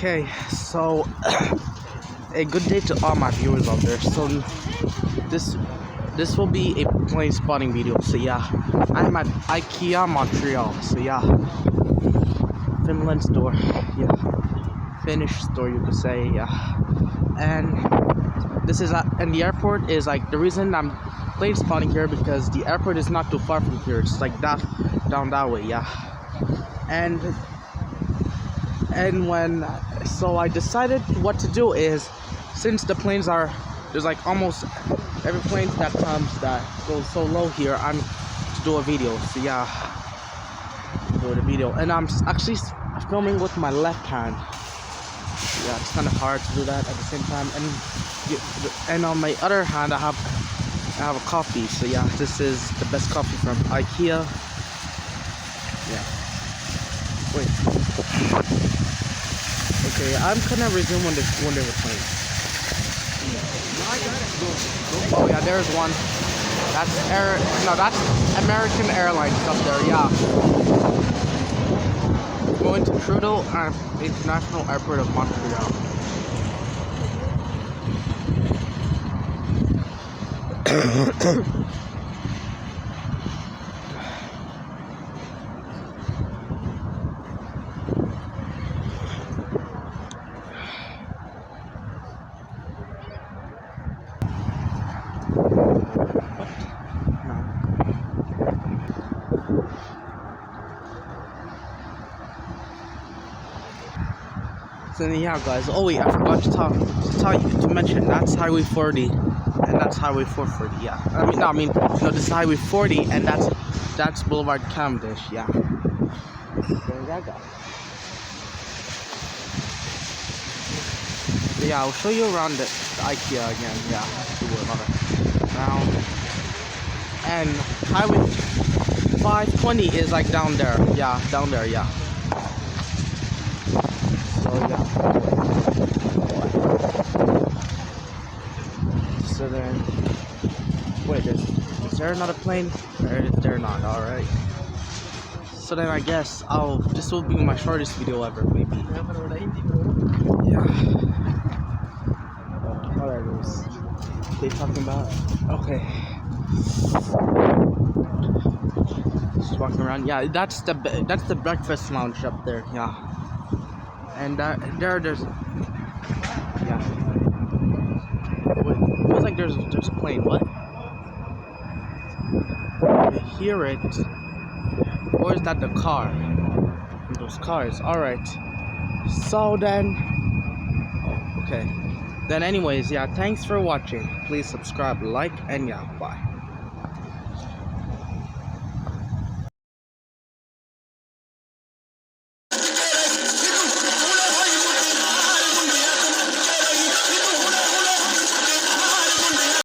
Okay, so a good day to all my viewers out there. So this will be a plane spotting video. So yeah, I'm at IKEA Montreal. So yeah, Finland store. Yeah, Finnish store you could say. Yeah, and this is and the airport is like the reason I'm plane spotting here because the airport is not too far from here. It's like that down that way. Yeah, and when so I decided what to do is, since the planes are there's like almost every plane that comes that goes so low here, I'm to do a video. So yeah, do the video, and I'm actually filming with my left hand. Yeah, it's kind of hard to do that at the same time, and on my other hand I have a coffee. So yeah, this is the best coffee from IKEA. Yeah, wait. Okay, I'm gonna resume when they were playing. Oh yeah, there's one. That's that's American Airlines up there. Yeah. Going to Trudeau International Airport of Montreal. So yeah, guys. Oh wait, I forgot to mention that's Highway 40, and that's Highway 440. Yeah, no, this is Highway 40, and that's Boulevard Cavendish. Yeah. There you go. So yeah, I'll show you around the IKEA again. Yeah, do another round. And Highway 520 is like down there. Yeah, down there. Yeah. So yeah. So then, wait, is there another plane? They're not. All right. So then I guess this will be my shortest video ever, maybe. Yeah. What are those? They talking about? Okay. Just walking around. Yeah, that's the breakfast lounge up there. Yeah. And there's yeah. Wait, it feels like there's a plane. What? I hear it. Or is that the car? Those cars. All right. So then. Oh, okay. Then anyways, yeah. Thanks for watching. Please subscribe, like, and yeah. Bye.